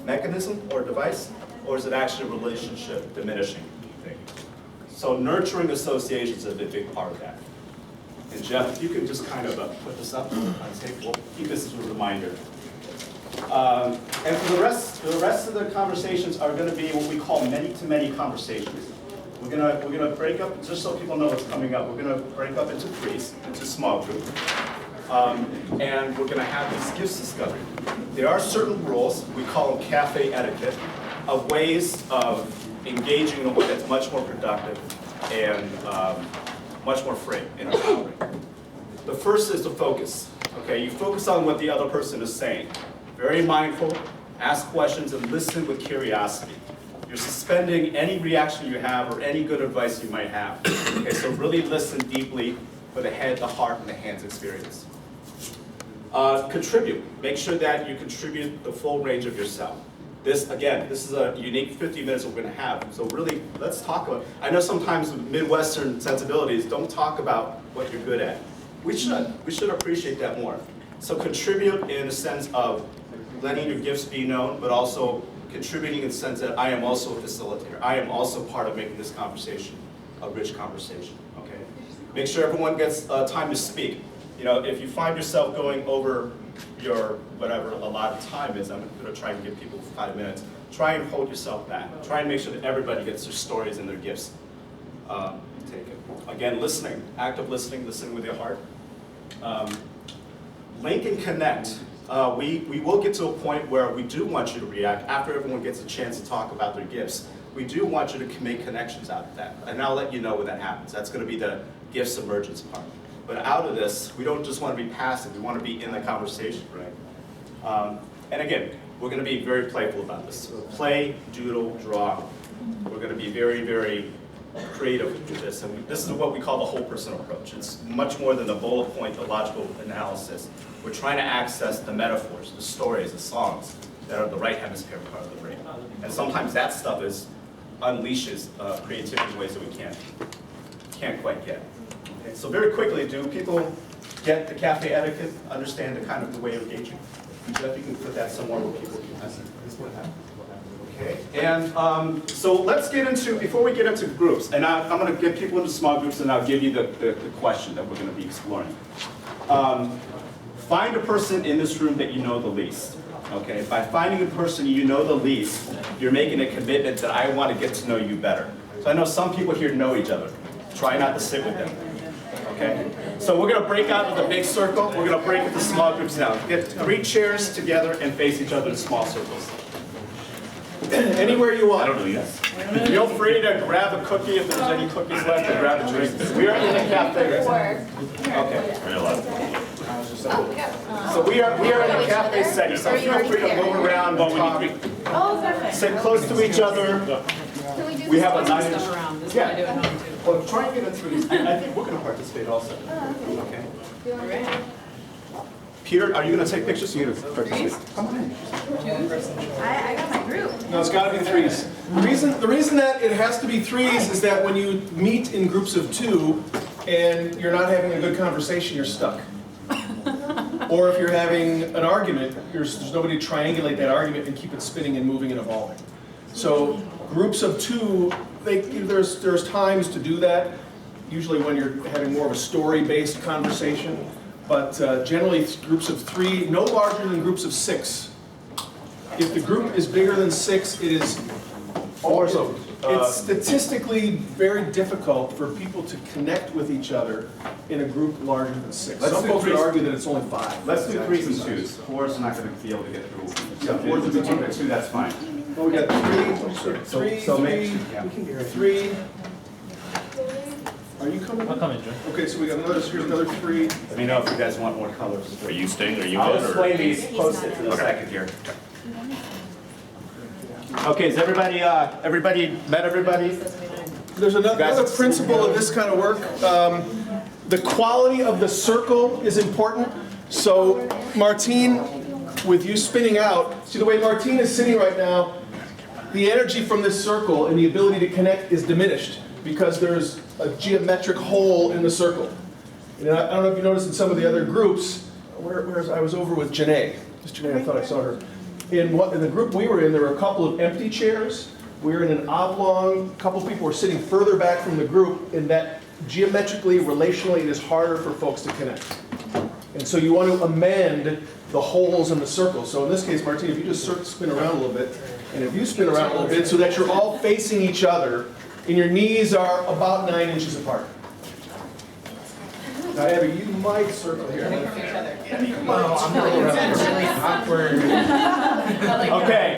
mechanism or device, or is it actually a relationship diminishing thing? So nurturing associations is a big part of that. And Jeff, if you can just kind of put this up on the table, we'll keep this as a reminder. And for the rest of the conversations are going to be what we call many-to-many conversations. We're gonna break up, just so people know what's coming up, we're gonna break up into threes, into small groups. And we're gonna have this gifts discovery. There are certain rules, we call them cafe etiquette, of ways of engaging in a way that's much more productive and much more free and empowering. The first is the focus. Okay, you focus on what the other person is saying. Very mindful, ask questions, and listen with curiosity. You're suspending any reaction you have or any good advice you might have. Okay, so really listen deeply for the head, the heart, and the hands experience. Contribute. Make sure that you contribute the full range of yourself. This, again, this is a unique 50 minutes we're going to have. So really, let's talk about, I know sometimes Midwestern sensibilities don't talk about what you're good at. We should appreciate that more. So contribute in the sense of letting your gifts be known, but also contributing in the sense that I am also a facilitator. I am also part of making this conversation a rich conversation, okay? Make sure everyone gets time to speak. You know, if you find yourself going over your, whatever a lot of time is, I'm gonna try and give people 5 minutes. Try and hold yourself back. Try and make sure that everybody gets their stories and their gifts taken. Again, listening, active listening, listening with your heart. Link and connect. We will get to a point where we do want you to react after everyone gets a chance to talk about their gifts. We do want you to make connections out of that, and I'll let you know when that happens. That's going to be the gifts emergence part. But out of this, we don't just want to be passive, we want to be in the conversation, right? And again, we're going to be very playful about this. So play, doodle, draw. We're going to be very, very creative with this, and this is what we call the whole person approach. It's much more than the bullet point, the logical analysis. We're trying to access the metaphors, the stories, the songs that are the right hemisphere part of the brain. And sometimes that stuff unleashes creativity in ways that we can't quite get. Okay, so very quickly, do people get the cafe etiquette, understand the kind of the way of engaging? Jeff, you can put that somewhere where people can Okay, and so let's get into, before we get into groups, and I'm going to get people into small groups and I'll give you the question that we're going to be exploring. Find a person in this room that you know the least. Okay, by finding a person you know the least, you're making a commitment that I want to get to know you better. So I know some people here know each other. Try not to sit with them. Okay, so we're going to break out of the big circle. We're going to break into small groups now. Get 3 chairs together and face each other in small circles. Anywhere you want. I don't know yet. Feel free to grab a cookie if there's any cookies left, and grab a drink. We are in a cafe. Okay. So we are in a cafe setting, so feel free to move around and talk. Oh, perfect. Sit close to each other. We have a 9 inch. Yeah. Well, try and get into these. I think we're going to participate also. Okay. Peter, are you going to take pictures? You're going to participate. Come on in. I got my group. No, it's got to be 3s. The reason that it has to be 3s is that when you meet in groups of 2 and you're not having a good conversation, you're stuck. Or if you're having an argument, there's nobody to triangulate that argument and keep it spinning and moving and evolving. So groups of 2, there's times to do that. Usually when you're having more of a story-based conversation. But generally groups of 3, no larger than groups of 6. If the group is bigger than 6, it is also, it's statistically very difficult for people to connect with each other in a group larger than 6. Some folks would argue that it's only 5. Let's do 3s and 2s. 4's not going to be able to get through. Yeah, 4's and 2, that's fine. Well, we got 3. Are you coming? I'll come in, Joe. Okay, so we got another. Here's another 3. Let me know if you guys want more colors. Are you staying? Are you I'll good? explain these post-its in a second here. Okay, is everybody met everybody? There's another principle of this kind of work. The quality of the circle is important. So Martine, with you spinning out, see the way Martine is sitting right now, the energy from this circle and the ability to connect is diminished because there's a geometric hole in the circle. And I don't know if you noticed in some of the other groups, I was over with Janae. This Janae, I thought I saw her. in the group we were in, there were a couple of empty chairs. We were in an oblong, a couple of people were sitting further back from the group, in that geometrically, relationally, it is harder for folks to connect. And so you want to amend the holes in the circle. So in this case, Martina, if you just spin around a little bit, and if you spin around a little bit so that you're all facing each other, and your knees are about 9 inches apart. Now, Abby, you might circle here. Each other. You might circle around. Really awkward. Okay.